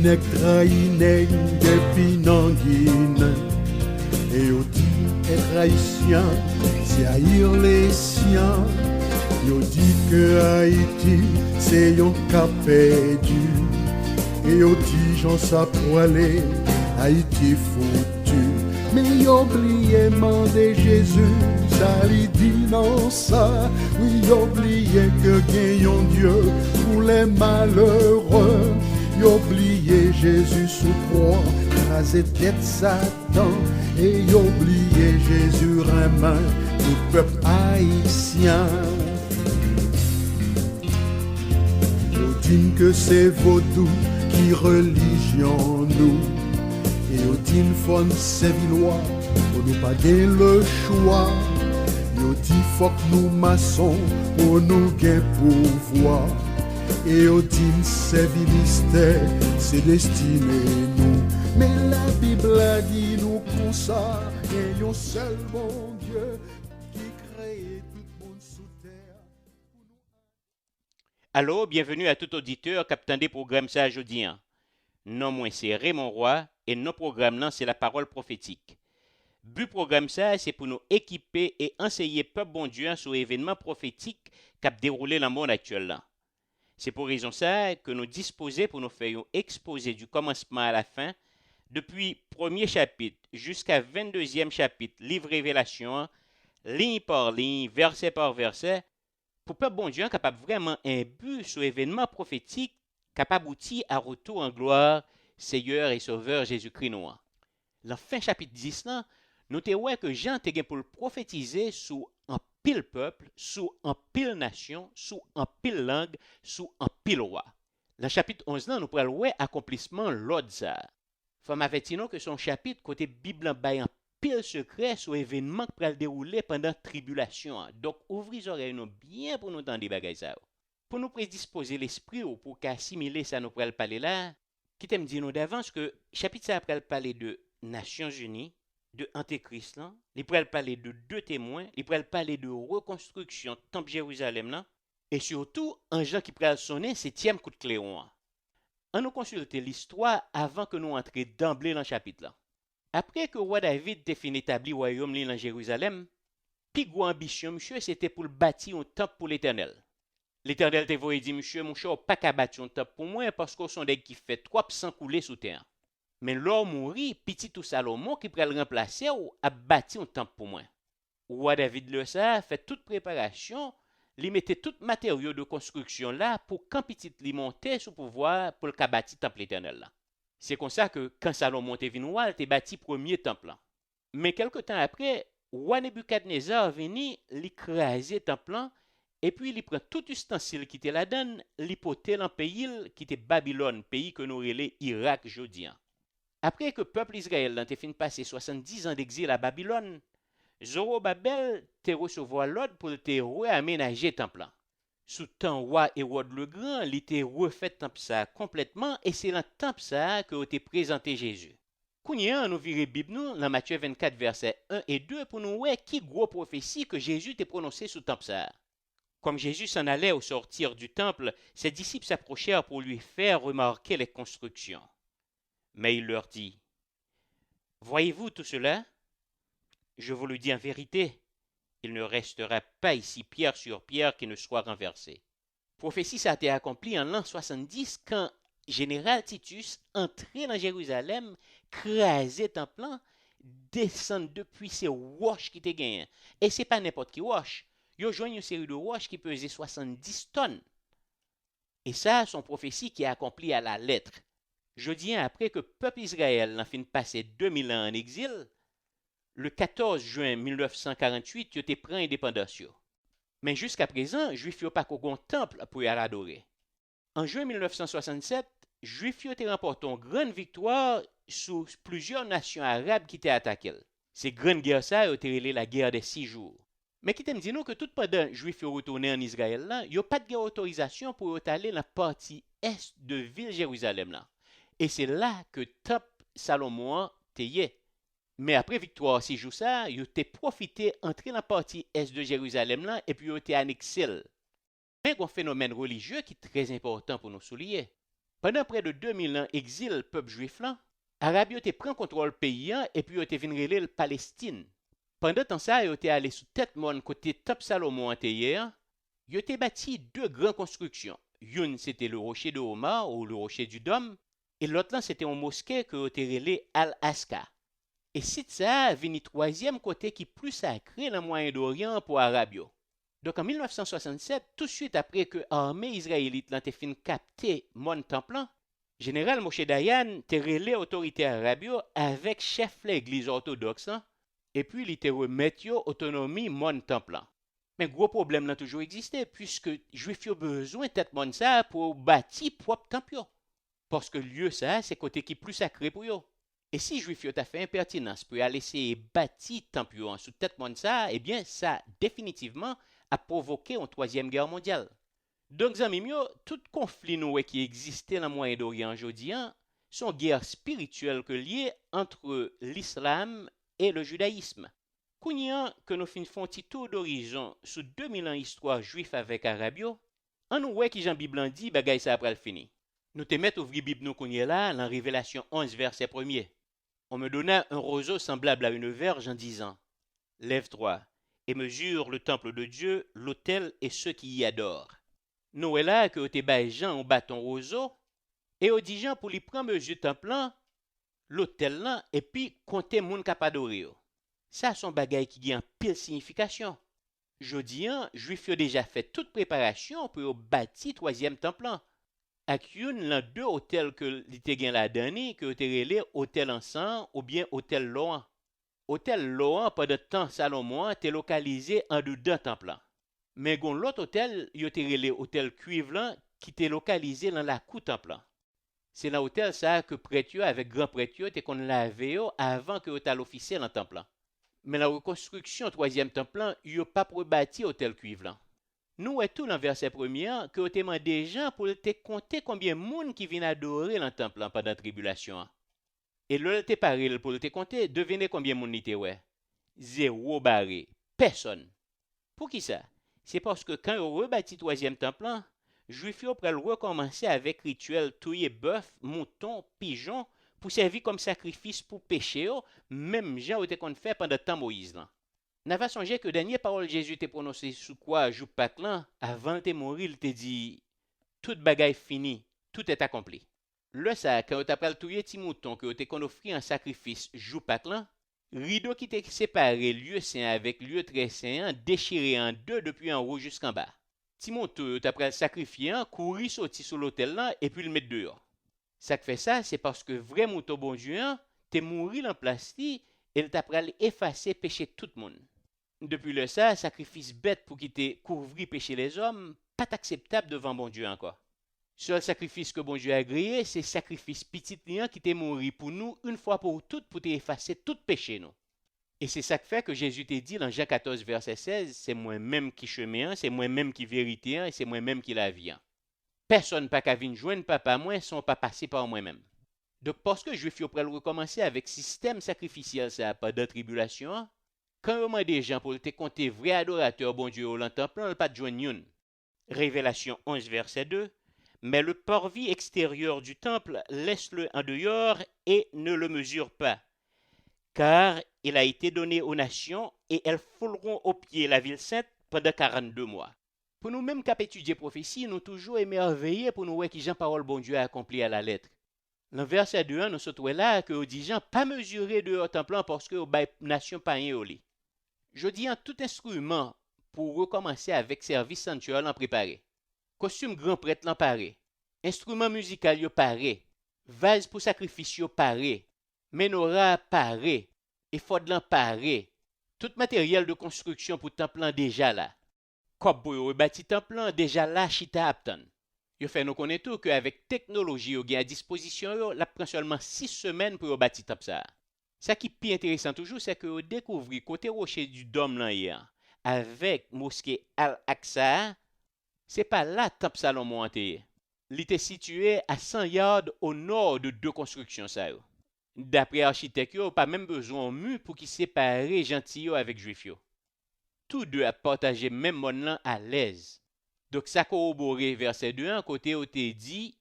nèg trahi nèg depuis nan Guinée. Et yo dit être haïtien, c'est haïr les siens. Yo dit que Haïti, c'est yon cas perdu. Et yo dit j'en sa poilé, Haïti foutu. Mais yo oublié mandé Jésus, ça li dit non ça. Oui, yo oublié que gagnons Dieu pour les malheureux. Yo oublié Jésus sous croix, rasé tête Satan. Et yo oublié Jésus remin tout peuple haïtien. Yo dit que c'est vaudou qui religion nous. Et yo dit faut servir loi, pour nous pas gagner le choix. Yo dit faut que nous maçons pour nous gagner pouvoir. Et yo dit servir mystère, c'est destiné nous. Mais la Bible a dit nous comme ça, et yon seul bon Dieu qui crée tout le monde sous terre. Allô, bienvenue à tout auditeur qui attend des programmes ça aujourd'hui. Non, moi c'est Raymond Roy et nos programmes là c'est la parole prophétique. But programme ça c'est pour nous équiper et enseigner peuple bon Dieu sur événements prophétiques qui déroulé dans le monde actuel là. C'est pour raison ça que nous disposons pour nous faire un exposé du commencement à la fin depuis premier chapitre jusqu'à 22e chapitre livre Révélation ligne par ligne, verset par verset pour peuple bon Dieu capable vraiment un but sur événements prophétiques capable d'aboutir à retour en gloire, Seigneur et Sauveur Jésus-Christ nous. Dans fin chapitre 10 là, nous te ouais que Jean te gen pour le prophétiser sous un pile peuple, sous un pile nation, sous un pile langue, sous un pile roi. Dans chapitre 11 là, nous pral ouais accomplissement l'autre ça. Faut m'avertir que son chapitre côté Bible en bail un pile secret sur événement qui pral dérouler pendant tribulation. Donc ouvrez les oreilles nous bien pour nous entendre des bagages ça. Pour nous prédisposer l'esprit ou pour qu'assimiler ça nous pral parler là, qui t'aime dire nous d'avance que chapitre ça pral parler de Nations Unies, de Antéchrist là, il pral parler de deux témoins, il pral parler de reconstruction temple Jérusalem là et surtout un Jean qui pral sonner septième coup de clairon. On nous consulter l'histoire avant que nous entrions d'emblée dans le chapitre là. Après que roi David te fin établi royaume dans Jérusalem, puis gros ambition monsieur c'était pour bâtir un temple pour l'Éternel. L'Éternel te voye dit, monsieur, mon cher, pas qu'à bâtir un temple pour moi, parce qu'on sont des qui fait 300 couler sous terre. Mais l'homme mourit, petit tout Salomon qui pourrait le remplacer ou a bâti un temple pour moi. Roi David le ça, fait toute préparation, lui mettait tout matériaux de construction là pour quand petit li monter sous pouvoir pour le bâtir temple éternel là. C'est comme ça que quand Salomon te venu roi, il bâti premier temple là. Mais quelque temps après, roi Nebuchadnezzar venu l'écraser temple là. Et puis, il prend tout ustensile qui était là-dedans, il pote dans le pays qui était Babylone, pays que nous relais Irak aujourd'hui. Après que le peuple Israël a fini passer 70 ans d'exil à Babylone, Zorobabel te recevoir l'ordre pour te réaménager le temple. Sous temps roi Hérode le Grand, il était refait le temple ça complètement et c'est dans le temple ça que a présenté Jésus. Kounya, nous virons Bible nous dans Matthieu 24 versets 1 et 2 pour nous voir qui gros prophétie que Jésus t'a prononcé sous le temple ça. Comme Jésus s'en allait au sortir du temple, ses disciples s'approchèrent pour lui faire remarquer les constructions. Mais il leur dit, « Voyez-vous tout cela? Je vous le dis en vérité, il ne restera pas ici pierre sur pierre qui ne soit renversée. » Prophétie ça a été accomplie en l'an 70 quand général Titus entrait dans Jérusalem, crasait le temple, descend depuis ces roches qui étaient gagnées. Et ce n'est pas n'importe qui roche. Yo joignent une série de roches qui pesaient 70 tonnes. Et ça, son prophétie qui est accomplie à la lettre. Je dis après que le peuple Israël a fini de passer 2000 ans en exil, le 14 juin 1948, il était pris indépendance. Mais jusqu'à présent, les Juifs n'ont pas qu'un temple pour y adorer. En juin 1967, les Juifs ont remporté une grande victoire sur plusieurs nations arabes qui étaient attaquées. Ces grandes guerres ça ont été la guerre des 6 jours. Mais qui t'aime dit nous que tout pendant les Juifs retourné en Israël là, il n'y a pas de autorisation pour aller dans la partie est de ville Jérusalem là. Et c'est là que temple Salomon t'est. Mais après victoire 6 jours ça, il a profité entrer dans la partie est de Jérusalem là et puis il a annexé. Mais un phénomène religieux qui est très important pour nous souligner. Pendant près de 2000 ans exil peuple juif là, Arab yo te prend contrôle pays et puis yo te vinn relé Palestine. Pendant temps ça, yo te allé sous tête mon côté Top Salomon antérieur, yo te bâti deux grandes constructions. Une c'était le rocher de Omar ou le rocher du Dôme et l'autre là c'était une mosquée que yo te relé Al-Aqsa. Et c'est ça vini troisième côté qui plus sacré dans le Moyen-Orient pour Arab yo. Donc en 1967, tout de suite après que l'armée israélite l'a fin capté mon temple, général Moshe Dayan te relé autorité arabe avec chef l'église orthodoxe et puis il te remet autonomie mon temple. Mais gros problème n'a toujours existé puisque juif yo besoin tête mon ça pour bâtir propre temple parce que lieu ça c'est côté qui plus sacré pour yo. Et si juif yo t'a fait impertinence pour aller essayer bâtir temple en sous tête mon ça, eh bien ça définitivement a provoqué une troisième guerre mondiale. Donc, zami mio, tout conflit qui existait dans le Moyen-Orient aujourd'hui sont guerres spirituelles que liées entre l'islam et le judaïsme. Kounyan que nous faisons un petit tour d'horizon sous 2000 ans histoire juif avec Arabio, on nous voit qui Jean Bible dit bagay ça après le fini. Nous te mettons ouvrir Bible nous kounye là dans Révélation 11 verset 1er. On me donna un roseau semblable à une verge en disant: Lève-toi et mesure le temple de Dieu, l'autel et ceux qui y adorent. Nous est là que te bay Jean on bâton roseau et on dit Jean pour lui prendre mesure temple là, l'autel là et puis compter moun k'ap adorer. Ça son bagay qui a pile signification. Jodi an, juif yo déjà fait toute préparation pour bâtir troisième temple là. Ak yon lan deux hôtels que li te gen la dani que te relé hôtel ensemble ou bien hôtel Loan. Hôtel Loan pendant temps Salomon était localisé en dedans temple. Mais gon l'autre hôtel, yo te relé hôtel Cuivre qui était localisé dans la cour temple. C'est dans hôtel ça que prêtre avec grand prêtre te kon lavé avant que hôtel officiel dans temple. Mais la reconstruction troisième temple, yo pas pour bâti hôtel Cuivre. Nous est tout dans verset 1er que te mandé gens pour te compter combien moun qui vient adorer dans temple pendant la tribulation. Et là, te parle pour te compter, devinez combien moun était ouais. Zéro barré. Personne. Pour qui ça? C'est parce que quand on rebâtit troisième temple, juif yo pral recommencer avec rituel touyer bœuf, mouton, pigeon pour servir comme sacrifice pour péché, même Jean était qu'on fait pendant le temps Moïse là. N'a pas songé que dernière parole Jésus t'a prononcé sous quoi jou Pâques là, avant de mourir, il t'a dit toute bagaille fini, tout est accompli. Le ça quand tu pral touyer ti mouton que tu qu'on offrir en sacrifice jou Pâques là, rideau qui t'est séparé lieu saint avec lieu très saint déchiré en deux depuis en haut jusqu'en bas. Ti mouton tu pral sacrifier, courir sorti sur l'autel là et puis le mettre dehors. Ça que fait ça, c'est parce que vrai mouton bon Dieu t'es mouru en place et il t'a pral effacer péché tout le monde. Depuis le ça, sacrifice bête pour quitter couvrir péché les hommes, pas acceptable devant bon Dieu encore. Seul sacrifice que bon Dieu a agréé, c'est sacrifice petit liant qui t'est mouru pour nous une fois pour toutes pour t'effacer tout péché nous. Et c'est ça que fait que Jésus t'a dit dans Jean 14 verset 16, c'est moi-même qui chemin, c'est moi-même qui vérité et c'est moi-même qui la vie. Personne pas qu'à venir joindre papa moi sans pas passer par moi-même. Donc parce que juif yo pral recommencer avec système sacrificiel ça pas de tribulation. Quand on m'a des gens pour te compter vrai adorateur bon Dieu au temple, on pas de joindre. Révélation 11 verset 2. Mais le parvis extérieur du temple, laisse-le en dehors et ne le mesure pas. Car il a été donné aux nations et elles fouleront aux pieds la ville sainte pendant 42 mois. Pour nous-mêmes qui avons étudié prophétie, nous toujours émerveillés pour nous voir qui Jean parole bon Dieu a accompli à la lettre. Dans verset 2, nous sommes là que dit Jean pas mesurer dehors temple parce que les nations païennes au lit. Je dis en tout instrument pour recommencer avec service sanctuaire en préparé. Costume grand prêtre l'en paré. Instrument musical yo paré. Vase pour sacrifice yo paré. Menorah paré. Éphod l'en paré. Tout matériel de construction pour temple déjà là. Kop pour rebâti temple déjà là chita aptan. Yo fait nous connaître tout que avec technologie yo gen à disposition yo, la prend seulement 6 semaines pour rebâti temple ça. Ça qui est plus intéressant toujours, c'est que vous découvrez côté rocher du Dôme là hier, avec mosquée Al-Aqsa, c'est pas là temple Salomon enterré. Il était situé à 100 yards au nord de deux constructions ça. D'après architecte, yo pas même besoin de mur pour qui sépare gentil avec juif yo. Tous deux a partagé même monde là à l'aise. Donc ça corroboré verset 2 côté où t'es dit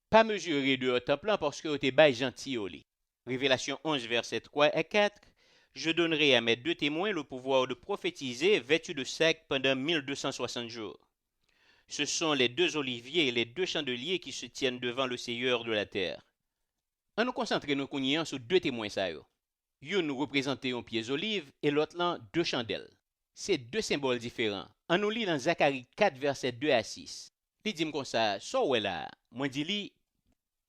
Pas mesurer de haut en plan parce que t'es bail gentil au lit. Révélation 11, versets 3 à 4. Je donnerai à mes deux témoins le pouvoir de prophétiser vêtus de sac pendant 1260 jours. Ce sont les deux oliviers et les deux chandeliers qui se tiennent devant le Seigneur de la terre. On nous concentrer nos cognons sur deux témoins ça yo. Yon nous représenter un pied olive et l'autre là deux chandelles. C'est deux symboles différents. On nous lit dans Zacharie 4 verset 2 à 6. Il dit comme ça, so ouais là, moi dit li,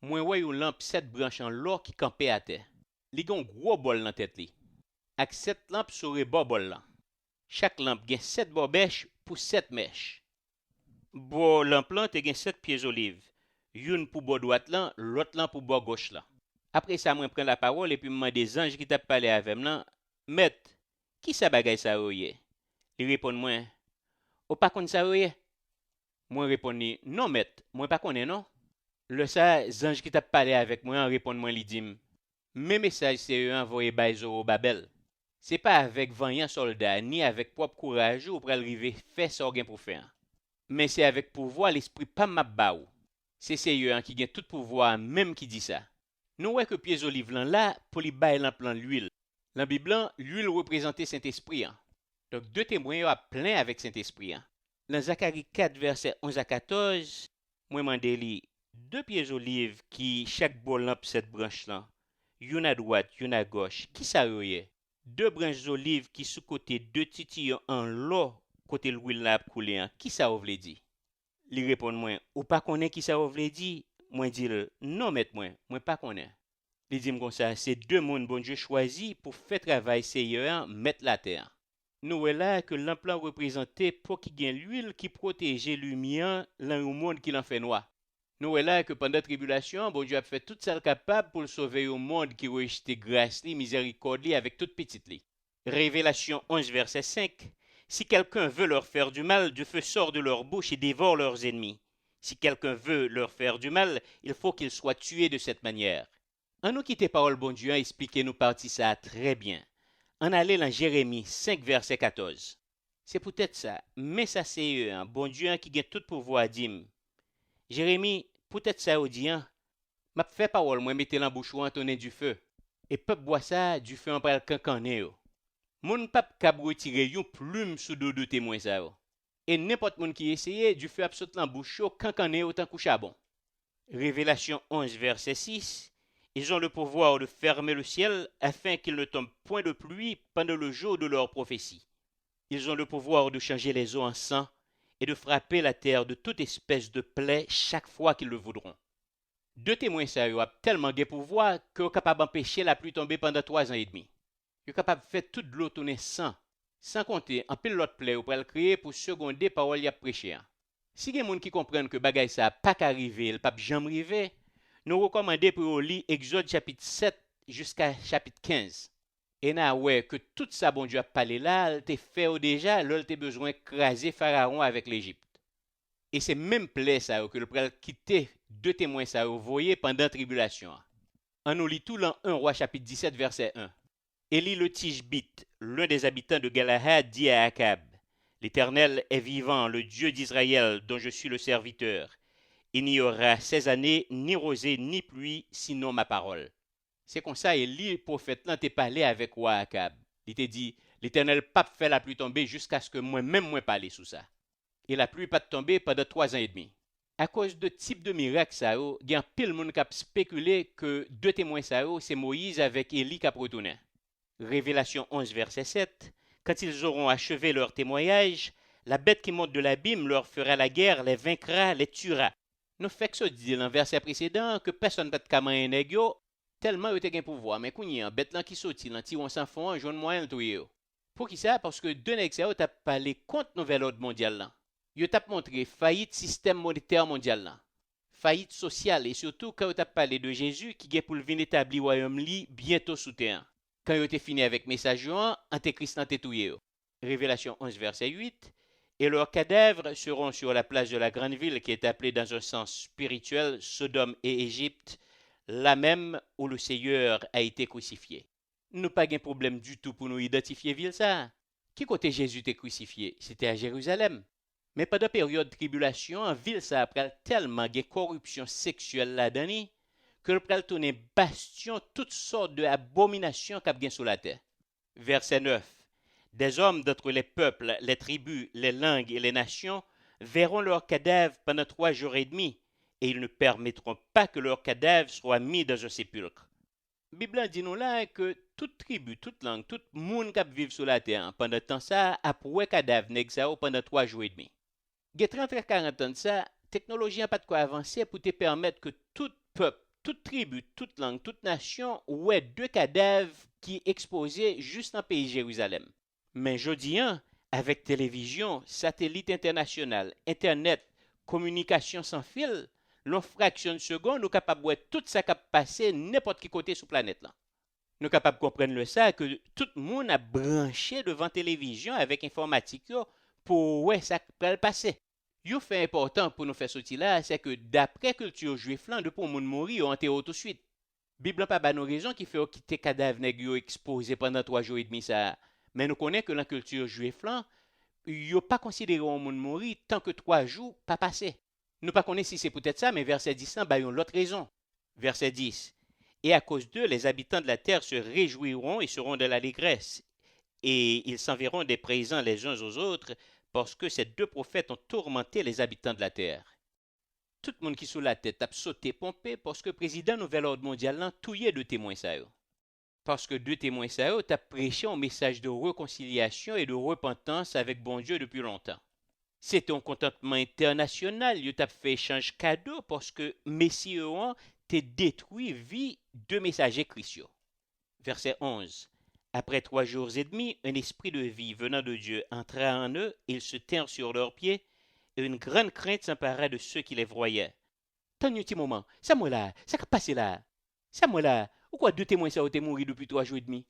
moi ouais une lampe 7 branches en l'or qui campait à terre. Li gon gros bol dans tête li. Ak 7 lampes sur bol là. Chaque lampe gen 7 bobèches pour 7 mèches. Bo lampe là te gen 7 pieds olive. Une pour bord droite là, l'autre là pour bord gauche là. Après ça, moi prends la parole et puis me des anges qui t'a parlé avec moi. Maître, qui ça bagay ça oye? Il répond moi, ou pas connait ça oye? Moi répondis, non maître, moi pas connais non. Le ça, ange qui t'a parlé avec moi répond moi li dit, mes messages c'est envoyé by Zorobabel. C'est pas avec vaillant soldat ni avec propre courage ou pral river faire ça gen pour faire. Mais c'est avec pouvoir l'esprit pas m'a baou. C'est Seigneur qui gagne tout pouvoir même qui dit ça. Nous voyons que pieds olive là pour li bailler l'an l'huile. Dans la Bible, l'huile représentait Saint-Esprit. Donc deux témoins a plein avec Saint-Esprit. Dans Zacharie 4 verset 11 à 14, moi mandé li deux pieds olive qui chaque bol lampe cette branche là. Une à droite, une à gauche. Qui ça yoye? Deux branches d'olive qui sous côté deux titillons en l'eau côté l'huile là coulé. Qui ça vous veut dire? Li répond moi, ou pas connaît qui ça vous veut dire? Moi dit non maître moi pas connaît. Li dit comme ça, c'est deux mondes bon Dieu choisi pour faire travail Seigneur mettre la terre. Nous là que l'emploi représenté pour qui gagne l'huile qui protège lumière dans le monde qui l'en fait noir. Nous là que pendant la tribulation, bon Dieu a fait tout ça capable pour sauver au monde qui rejeté grâce li, miséricorde li avec toute petite li. Révélation 11 verset 5. Si quelqu'un veut leur faire du mal, du feu sort de leur bouche et dévore leurs ennemis. Si quelqu'un veut leur faire du mal, il faut qu'il soit tué de cette manière. En nous quitter parole bon Dieu, expliquez-nous partie ça très bien. En aller dans Jérémie 5 verset 14. C'est peut-être ça, mais ça c'est un bon Dieu qui gagne tout pouvoir à dire. Jérémie, peut-être ça au dit, m'a fait parole moi mettez l'en bouche ou entonner du feu. Et peuple boit ça du feu en pral cancané. Mon pape kab retirer yon plume sous dos de témoin ça. Et n'importe monde qui essaye du feu absolu en bouche cancané autant que charbon. Révélation 11 verset 6. Ils ont le pouvoir de fermer le ciel afin qu'il ne tombe point de pluie pendant le jour de leur prophétie. Ils ont le pouvoir de changer les eaux en sang et de frapper la terre de toute espèce de plaie chaque fois qu'ils le voudront. Deux témoins sérieux ont tellement de pouvoir qu'ils sont capables d'empêcher la pluie tomber pendant 3 ans et demi. Ils sont capables de faire toute l'eau tourner sans compter en pile l'autre plaie pour le créer pour seconder parole y a prêché. Si il y a des gens qui comprennent que bagay ça pas qu'arriver, le pape jamais arrivé, nous recommandons pour lire Exode chapitre 7 jusqu'à chapitre 15. Et na ouais que tout ça bon Dieu a parlé là, t'es fait déjà, là t'es besoin craser Pharaon avec l'Égypte. Et c'est même plaie ça que le pral quitter deux témoins ça voyez pendant la tribulation. On nous lit tout dans 1 Roi chapitre 17 verset 1. Élie le Tishbite, l'un des habitants de Galahad, dit à Akab: L'Éternel est vivant, le Dieu d'Israël dont je suis le serviteur. Il n'y aura 16 années ni rosée ni pluie, sinon ma parole. C'est comme ça, Élie, le prophète, là, t'es parlé avec roi Akab. Il t'a dit, l'Éternel pas fait la pluie tomber jusqu'à ce que moi parle sous ça. Et la pluie pas tomber pendant 3 ans et demi. À cause de type de miracle, ça, il y a un pile monde qui a spéculé que deux témoins, ça, c'est Moïse avec Élie qui a retourné. Révélation 11, verset 7. Quand ils auront achevé leur témoignage, la bête qui monte de l'abîme leur fera la guerre, les vaincra, les tuera. Nous fait que ça dit dans le verset précédent que personne ne peut commander un nègre tellement il a un pouvoir. Mais quand il y a un bête qui sortit, on s'en fout, un jaune moyen de tout. Pour qui ça? Parce que deux nègres ont parlé contre le nouvel ordre mondial. Ils ont montré faillite système monétaire mondial. Faillite sociale et surtout quand ils ont parlé de Jésus qui est pour venir établir le royaume bientôt sous terre. Quand ils ont fini avec le message, Antéchrist n'a tétoué. Révélation 11, verset 8. Et leurs cadavres seront sur la place de la grande ville qui est appelée dans un sens spirituel Sodome et Égypte, là même où le Seigneur a été crucifié. Nous pas de problème du tout pour nous identifier ville ça. Qui côté Jésus était crucifié? C'était à Jérusalem. Mais pendant période de tribulation, en ville, ça a tellement de corruption sexuelle là-dedans que le pral tourner bastion toutes sortes d'abominations qu'a bien sous la terre. Verset 9. Des hommes d'entre les peuples, les tribus, les langues et les nations verront leurs cadavres pendant 3 jours et demi, et ils ne permettront pas que leurs cadavres soient mis dans un sépulcre. La Bible dit nous là que toute tribu, toute langue, tout monde qui vit sur la terre pendant temps ça a pour cadavre nèg ça pendant 3 jours et demi. Get 30 à 40 ans de ça, technologie n'a pas de quoi avancer pour te permettre que tout peuple, toute tribu, toute langue, toute nation ouais 2 cadavres qui exposés juste en pays Jérusalem. Mais jodi avec télévision, satellite international, internet, communication sans fil, l'on fraction de seconde, nous capables de voir tout ça qui a passé n'importe qui côté sur la planète là. Nous capables de comprendre le ça que tout le monde a branché devant télévision avec informatique pour ouais ça peut passer. Yo fait important pour nous faire sortir là, c'est que d'après culture juif là, de pour moun mourir ou enterrer tout de suite. Bible pas ba nos raisons qui fait quitter cadavre nèg yo exposé pendant 3 jours et demi ça. Mais nous connaissons que la culture juive là, yo pas considéré un moun mourir tant que 3 jours pas passé. Nous pas connaissons si c'est peut-être ça, mais verset 10 là, ba yon l'autre raison. Verset 10. Et à cause d'eux, les habitants de la terre se réjouiront et seront de l'allégresse. Et ils s'enverront des présents les uns aux autres, parce que ces 2 prophètes ont tourmenté les habitants de la terre. Tout le monde qui sous la tête a sauté pompé parce que le président Nouvel Ordre Mondial a touillé 2 témoins ça. Parce que 2 témoins ça ont prêché un message de réconciliation et de repentance avec bon Dieu depuis longtemps. C'était un contentement international, il a fait échange cadeau parce que Messie t'a détruit vie 2 messagers chrétiens. Verset 11. Après 3 jours et demi, un esprit de vie venant de Dieu entra en eux, ils se tinrent sur leurs pieds, et une grande crainte s'empara de ceux qui les voyaient. Tant un petit moment, ça moi là, ça qui passé là. Ça moi là, pourquoi 2 témoins ça ont été mourir depuis 3 jours et demi?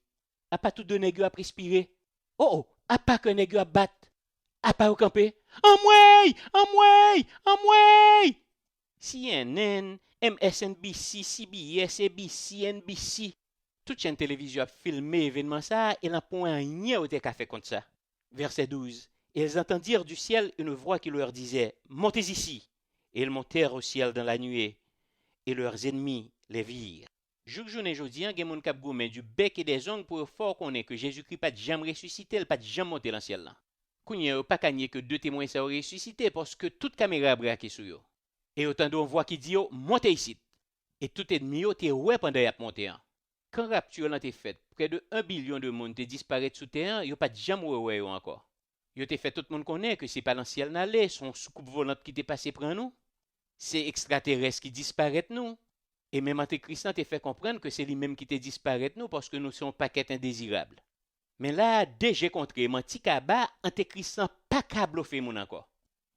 A pas tout de nègres à respirer. Oh, a pas qu'un nègre à battre. A pas au camper. En mouille! CNN, MSNBC, CBS, ABC, NBC. Toute chaîne télévision a filmé l'événement ça et n'a point rien au fait contre ça. Verset 12. Et ils entendirent du ciel une voix qui leur disait « Montez ici !» Et ils montèrent au ciel dans la nuée. Et leurs ennemis les virent. Jour journée jodi, il y a des gens qui du bec et des ongles pour fort connaître que Jésus-Christ pas jamais ressuscité, pas jamais monté dans le ciel là. Kounya pas gagné que 2 témoins ça ressuscité parce que toute caméra a braqué sur eux. Et autant de voix qui dit « Montez ici !» Et tout ennemi était ouais pendant y a monté. Quand rapture l'ont été faite, près de 1 billion de monde te disparaît sous terre, il n'y a pas de jamais ouais encore. Il a fait tout le monde connaît que c'est pas l'ancien n'allait, son soucoupe volante qui t'est passé près nous. C'est extraterrestre qui disparaît nous. Et même Antéchrist t'a fait comprendre que c'est lui-même qui t'est disparaît nous parce que nous sommes paquet indésirables. Mais là, dès j'ai contré, menti kaba, Antéchrist pas câble fait mon encore.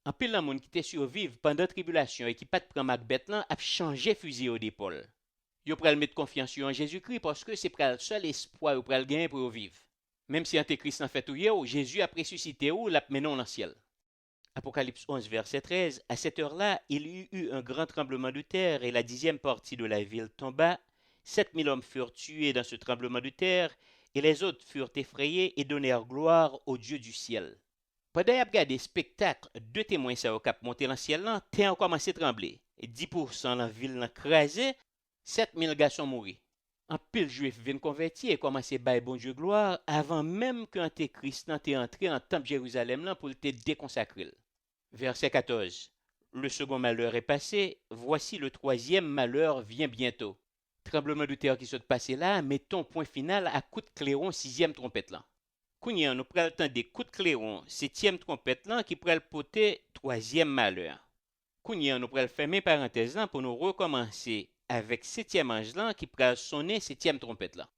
En pile la monde qui t'est survivre pendant la tribulation et qui pas de prendre Macbeth là, a changé fusil au d'épaule. Yo pral mettre confiance en Jésus-Christ parce que c'est le seul espoir ou pral gagner pour vivre. Même si Antéchrist en fait tout hier, Jésus a ressuscité ou l'a mené dans le ciel. Apocalypse 11 verset 13. À cette heure-là, il y eut un grand tremblement de terre et la 10e partie de la ville tomba. 7000 hommes furent tués dans ce tremblement de terre et les autres furent effrayés et donnèrent gloire au Dieu du ciel. Pendant y a regardé spectacle, 2 témoins ça au cap monté dans le ciel là, terre commencé à trembler. Et 10% la ville l'a crasé. 7000 garçons mourus. En pile juif viennent convertir et commencer à bailler bon Dieu gloire avant même que Antéchrist n'était entré en temple Jérusalem là pour te déconsacrer. Verset 14. Le second malheur est passé, voici le 3e malheur vient bientôt. Tremblement de terre qui s'est passé là, mettons point final à coup de clairon 6e trompette là. Kounya nous pral temps des coups de clairon 7e trompette là qui pral poter 3e malheur. Kounya nous pral fermer parenthèse là pour nous recommencer avec 7e ange là qui pral sonner 7e trompette là.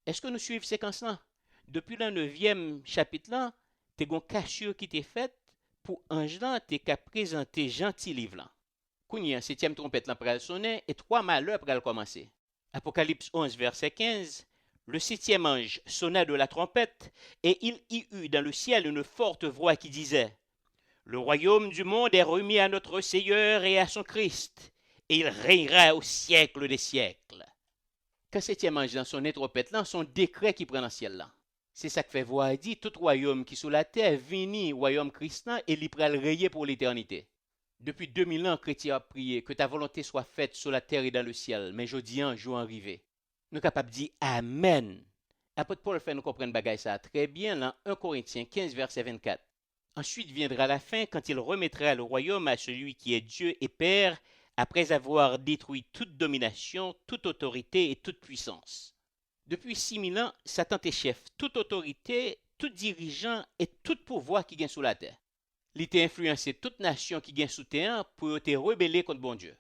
Est-ce que nous suivons séquence là? Depuis le 9e chapitre là, t'es gon cassure qui t'est faite pour ange là t'es qu'à présenter gentil livre là. Kounya 7e trompette là pral sonner et 3 malheurs pral commencer. Apocalypse 11 verset 15. Le 7e ange sonna de la trompette et il y eut dans le ciel une forte voix qui disait: Le royaume du monde est remis à notre Seigneur et à son Christ. Et il régnera au siècle des siècles. Quand 7e ange dans son trompette là, son décret qui prend dans le ciel là. C'est ça que fait voir dit tout royaume qui sous la terre vini royaume chrétien et li pral rayer pour l'éternité. Depuis 2000 ans, chrétiens a prié que ta volonté soit faite sur la terre et dans le ciel, mais jodi an jour arrivé. Nous capables de dire Amen. Apôtre Paul fait nous comprendre bagay ça très bien dans 1 Corinthiens 15 verset 24. Ensuite viendra la fin quand il remettra le royaume à celui qui est Dieu et Père, après avoir détruit toute domination, toute autorité et toute puissance. Depuis 6000 ans, Satan est chef, toute autorité, tout dirigeant et tout pouvoir qui gagne sous la terre. Il a influencé toute nation qui gagne sous terre pour te rebeller contre bon Dieu.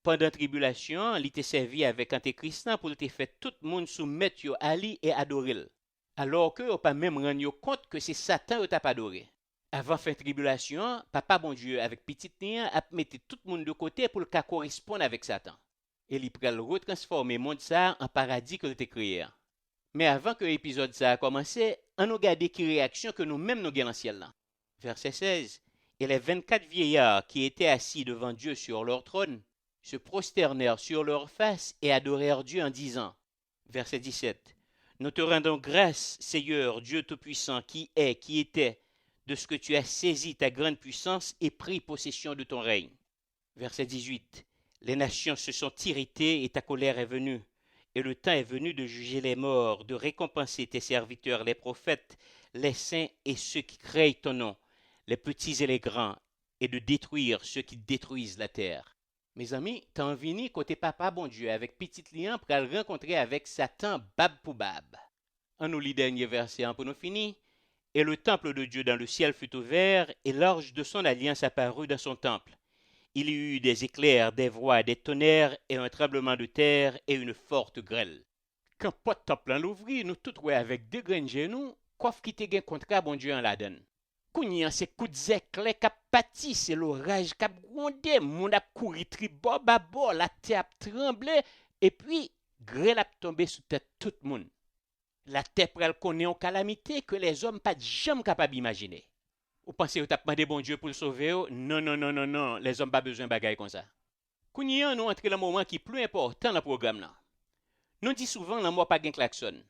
Pendant tribulation, il t'a servi avec antéchrist pour te faire tout le monde soumettre à lui et adorer. Alors que n'a pas même rendu compte que c'est Satan qui t'a pas adoré. Avant fin tribulation, papa bon Dieu avec petit lien a mis tout le monde de côté pour le cas correspondre avec Satan. Et il pral retransformer le monde ça en paradis que t'a créé. Mais avant que l'épisode ça a commencé, on a regardé qui réaction que nous-mêmes nous gagnons dans le ciel là. Verset 16. Et les 24 vieillards qui étaient assis devant Dieu sur leur trône se prosternèrent sur leur face et adorèrent Dieu en disant, verset 17, nous te rendons grâce, Seigneur, Dieu Tout-Puissant, qui est, qui était, de ce que tu as saisi ta grande puissance et pris possession de ton règne. Verset 18, les nations se sont irritées et ta colère est venue, et le temps est venu de juger les morts, de récompenser tes serviteurs, les prophètes, les saints et ceux qui craignent ton nom, les petits et les grands, et de détruire ceux qui détruisent la terre. Mes amis, t'en vini côté papa bon Dieu avec petit lien pour le rencontrer avec Satan bab pour bab. En nous lit dernier verset pour nous finir. Et le temple de Dieu dans le ciel fut ouvert, et l'arche de son alliance apparut dans son temple. Il y eut des éclairs, des voix, des tonnerres, et un tremblement de terre, et une forte grêle. Quand pas de temple en l'ouvrit, nous tout ouais avec deux grains de genoux, coffre qui te gain contre bon Dieu en la donne. Kounyan se coup de zècle k'ap pati, c'est l'orage k'ap grondé, moun ap kouri tribord babord, la terre ap tremblé, et puis grêle ap tombé sous tête tout le monde. La terre pral connaît une calamité que les hommes pas jamais capables d'imaginer. Ou pensez que t'as demandé bon Dieu pour le sauver? Non, non, non, non, non, les hommes pas besoin de bagaille comme ça. Kounyan nous entre le moment qui est plus important dans le programme là. Nous dit souvent la mort pas gain klaxon.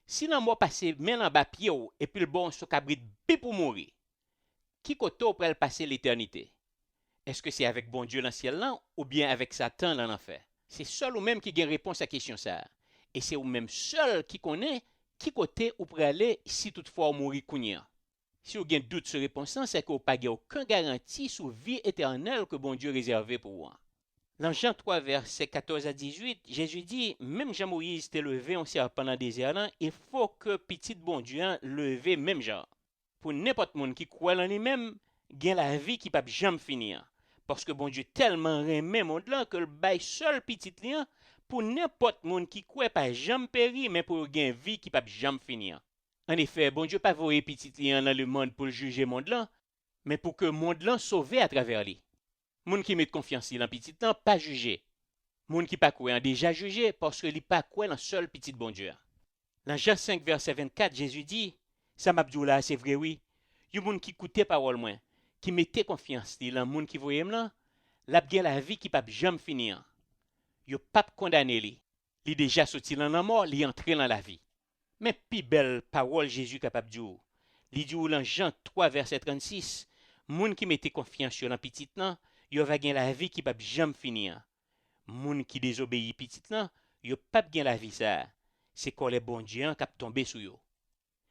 Si la mort passe main en bas pied et puis le bon se cabrit bi pour mourir, qui côté pral passer l'éternité? Est-ce que c'est avec bon Dieu dans le ciel là ou bien avec Satan dans l'enfer? C'est seul ou même qui gagne réponse à la question ça. Et c'est ou même seul qui connaît qui côté ou pral aller si toutefois mourir kounyan. Si vous avez doute sur réponse, c'est que vous n'avez aucun garantie sur vie éternelle que bon Dieu réservé pour vous. Dans Jean 3, versets 14 à 18, Jésus dit, même Jean-Moïse t'est levé en serpent dans le désert, il faut que petit bon Dieu levé même Jean. Pour n'importe monde qui croit en lui-même, gagne la vie qui ne peut jamais finir. Parce que bon Dieu tellement remet monde là que le bail seul petit lien, pour n'importe monde qui croit pas jamais périr, mais pour gagner vie qui ne peut jamais finir. En effet, bon Dieu pas voyer petit lien dans le monde pour juger monde là, mais pour que monde là sauvé à travers lui. Moun qui met confiance dans petit temps pas jugé. Moun qui pas croit déjà jugé parce que li pas croit dans seul petit bon Dieu. Dans Jean 5 verset 24, Jésus dit, ça m'abdou là, c'est vrai oui. Yon moun qui écoutait parole moins, qui mettait confiance dans moun qui voyait là, l'a bien la vie qui pas jamais finir. Yo pas condamné li. Li déjà sorti dans la mort, li entré dans la vie. Mais plus belle parole Jésus capable dire. Li dit dans Jean 3 verset 36, moun qui mettait confiance dans petit temps yo va gagner la vie qui pas jamais finir. Moun qui désobéit petit là, yo pas gagner la vie ça. C'est quand les bon Dieu cap tomber sur yo.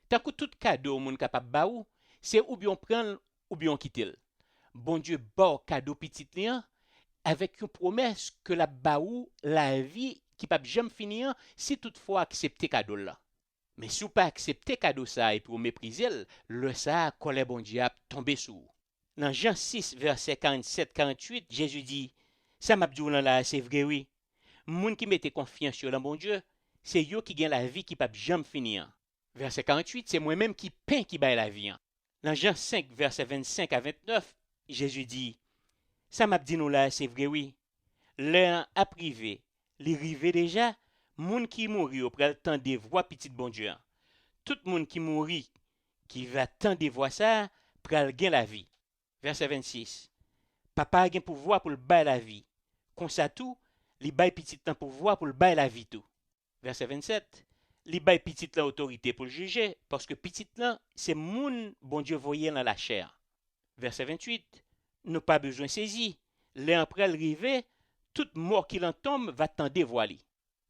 Tant que tout cadeau moun capable ba ou, c'est ou bien prendre ou bien quitter. Bon Dieu ba cadeau petit là avec une promesse que la ba ou la vie qui pas jamais finir si toutefois accepter cadeau là. Mais si ou pas accepter cadeau ça et pour mépriser le ça quand les bon Dieu tomber sur. Dans Jean 6, verset 47-48, Jésus dit, ça m'abdou là, c'est vrai oui. Moun qui mette confiance sur le bon Dieu, c'est yo qui gagne la vie qui peut jamais finir. Verset 48, c'est moi-même qui peint qui baille la vie. Dans Jean 5, verset 25 à 29, Jésus dit, ça m'abdou là, c'est vrai oui. L'un a privé, les rivé déjà, moun qui mourit auprès le temps des voix petite bon Dieu. Tout moun qui mourit, qui va tant des voix ça, pral gagne la vie. Verset 26. Papa a un pouvoir pour le bail la vie. Comme ça tout, li bail petit temps pouvoir pour le bail la vie tout. Verset 27. li bay petit là autorité pour le juger, parce que petit là, c'est moun bon Dieu voyait dans la chair. Verset 28, nous pas besoin saisi. Les après le rivé, toute mort qui l'en tombe va t'en dévoiler.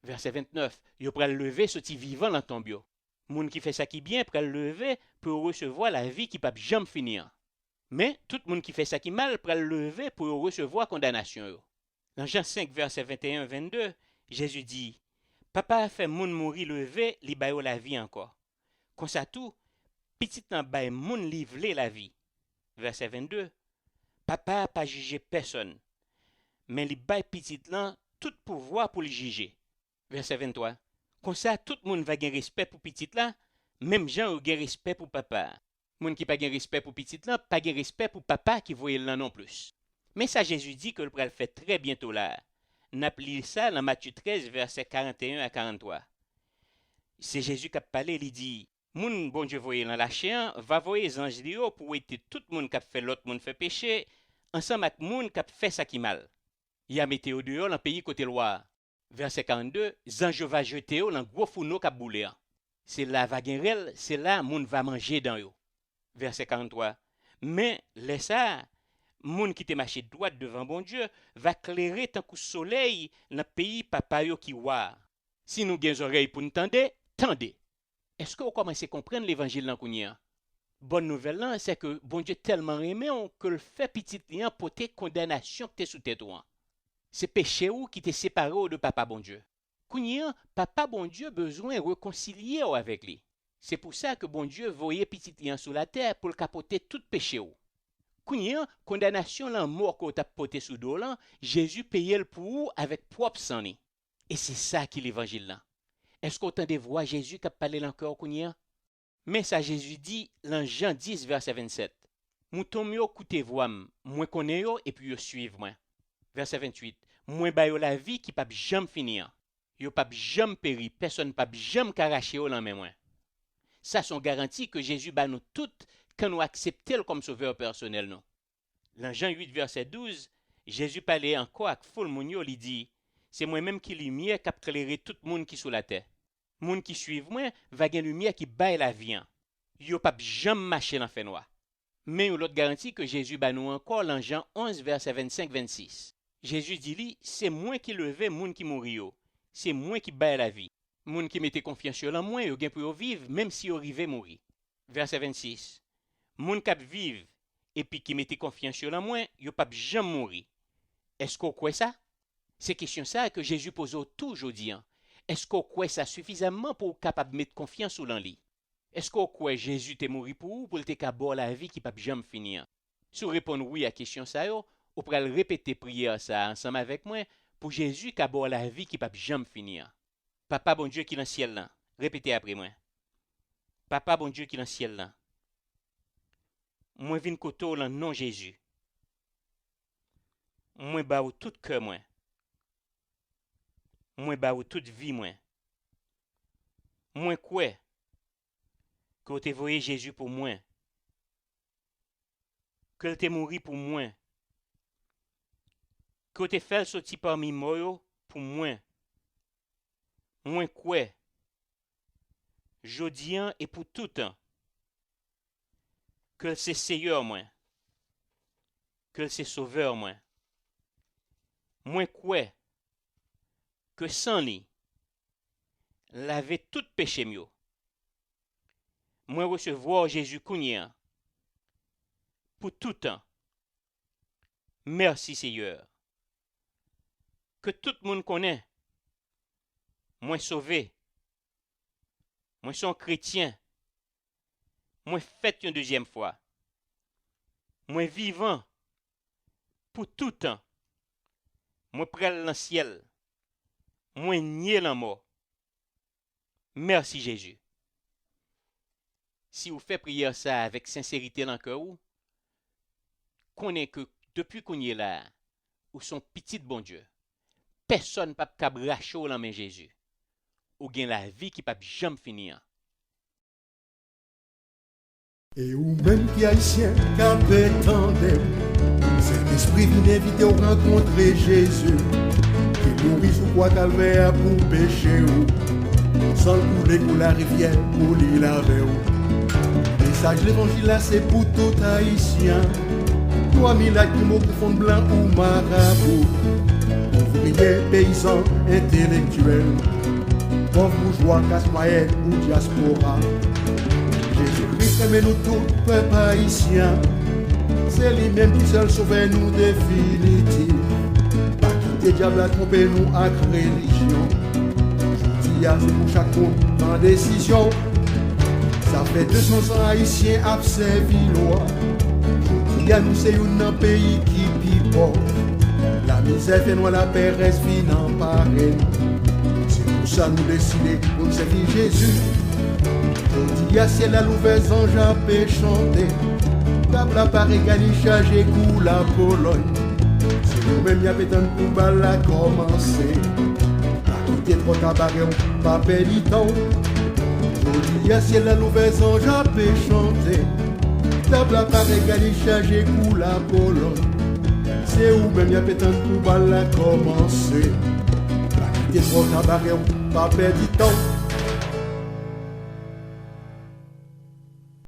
Verset 29, yo pral lever ce ti vivant dans tombe yo. Moun qui fait ça qui bien pral lever pour recevoir la vie qui pas jamais finir. Mais tout moun qui fait ça qui mal pral lever pour recevoir condamnation yo. Dans Jean 5 verset 21-22, Jésus dit: Papa a fait moun mourir levé, li bayo la vie encore. Comme ça tout, petit nan bay moun livrer la vie. Verset 22, Papa a pas jugé personne, mais li bay petit lan tout pouvoir pour le juger. Verset 23, comme ça tout moun va gen respect pour petit là, même gens ou gen respect pour papa. Moun qui pas gen respect pour petit là, pas gen respect pour papa qui voyait là non plus. Mais ça Jésus dit que le pral fait très bientôt là. N'a pli ça dans Matthieu 13 verset 41 à 43. C'est Jésus qui a parlé, il dit: Moun bon Dieu voyait dans la chair, va voyer les anges Léo pour aider tout le monde qui a fait l'autre monde fait péché, ensemble avec moun qui a fait ça qui mal. Il a mis au dehors dans le pays côté Loire. Verset 42, ange va jeter dans gros fourneau qui a boulé. C'est là va genrel, c'est là moun va manger dans yo. Verset 43, mais laisse ça, moun qui te marché droit devant bon Dieu va clairer tant que soleil dans le pays papa yo qui wa. Si nous gen oreilles pour nous tendre, tendez. Est-ce que vous commencez à comprendre l'évangile dans Kounia? Bonne nouvelle là, c'est que bon Dieu tellement aimé que le fait petit lien porter condamnation que t'es sous tête. C'est péché ou qui t'est séparé de papa bon Dieu. Kounia, papa bon Dieu besoin de réconcilier avec lui. C'est pour ça que bon Dieu voyait petit lien sous la terre pour le capoter tout péché ou. Kounia, condamnation la mort qu'on t'a porté sous dos là, Jésus payait le pour avec propre sang. Et c'est ça qui est l'évangile là. Est-ce qu'on entend voir Jésus qui a parlé encore Kounia? Mais ça Jésus dit dans Jean 10 verset 27. Mouton mio koute voix, moi connais yo et puis yo suivre moi. Verset 28. Moi ba yo la vie qui pas jamais finir. Yo pas jamais péri, personne pas jamais karaché yo dans main moi. Ça sont garanties que Jésus ba nous toutes quand nous acceptons comme sauveur personnel non. Dans Jean 8 verset 12, Jésus parlait encore avec foule moun yo, li dit: c'est moi-même qui lumière qui a éclairé tout le monde qui sous la terre. Moun qui suivent moi va gen lumière qui baille la vie. Yo pas jamais marcher dans fait noir. Mais l'autre garantie que Jésus ba nous encore dans Jean 11 verset 25-26. Jésus dit li, c'est moi qui levé moun qui mouri yo. C'est moi qui baille la vie. Moun qui mette confiance sur moi yo gen pour vivre même si yo rive mourir. Verset 26. Moun k'ap vive et puis qui mette confiance sur moi yo pas jamais mourir. Est-ce qu'on croit ça? C'est question ça que Jésus pose toujours dit. Est-ce qu'on croit ça suffisamment pour capable de mettre confiance sur l'enlit? Est-ce qu'on croit Jésus t'est mort pour te capable la vie qui peut jamais finir? Si vous répondez oui à la question ça, vous pouvez répéter prière ça ensemble avec moi pour Jésus qui a la vie qui peut jamais finir. Papa bon Dieu qui est dans le ciel là, répétez après moi. Papa bon Dieu qui est dans le ciel là. Moi vinn koto dans nom Jésus. Moi ba ou tout cœur moi. Moi ba ou toute vie moi. Moi quoi que vous te voyez Jésus pour moi. Que te mouri pour moi. Que te fait sortir parmi moi pour moi. Moi quoi jodian et pour tout temps. Que c'est Seigneur moi. Que c'est Sauveur moi. Moi quoi que sans lui, laver tout péché mieux. Moi recevoir Jésus Kounia pour tout temps. Merci Seigneur. Que tout le monde connaît. Moi sauvé. Moi son chrétien. Moi fait une deuxième fois. Moi vivant pour tout temps. Moi prêt dans le ciel. Moi nier la mort. Merci Jésus. Si vous faites prière ça avec sincérité dans le cœur, connaissez que depuis qu'on est là, ou son petit bon Dieu, personne ne peut pas bracher la main Jésus. Ou gain la vie qui ne peut jamais finir. Et ou même qui haïtien qui attendait, cet esprit vient inviter à rencontrer Jésus. Qui mourit sous croix calvaire pour pécher ou sans couler pour la rivière, pour l'île avec vous. Message l'évangile là, c'est pour tout haïtien. 3000 actes pour fond blanc ou marabout. Ouvriers, paysans, intellectuels, pauvres bourgeois, classe moyenne ou diaspora. Jésus-Christ aime nous tous, peuple haïtien. C'est lui-même qui seul sauve nous définitif. Pas quitter diable à tromper nous avec religion. Je dis à c'est pour chaque monde en décision. Ça fait 200 ans haïtiens à loi. Je dis à nous c'est un pays qui pipote. La misère fait nous la paix reste finan pareil. C'est pour ça nous décider pour servir Jésus. Je dis à ciel à l'ouvert ange à paix chanter. Table à Paris, Gali, chargé, coup la Pologne. C'est nous-mêmes, y'a pétan pour balle à commencer. Pas quitter trop tabaré, pas perdre temps. Aujourd'hui, y'a ciel à l'ouvert ange à paix chanter. Table à Paris, Gali, chargé, coup la Pologne. C'est nous-mêmes, y'a pétan pour balle à commencer. Pas quitter trop tabaré, pas perdre temps.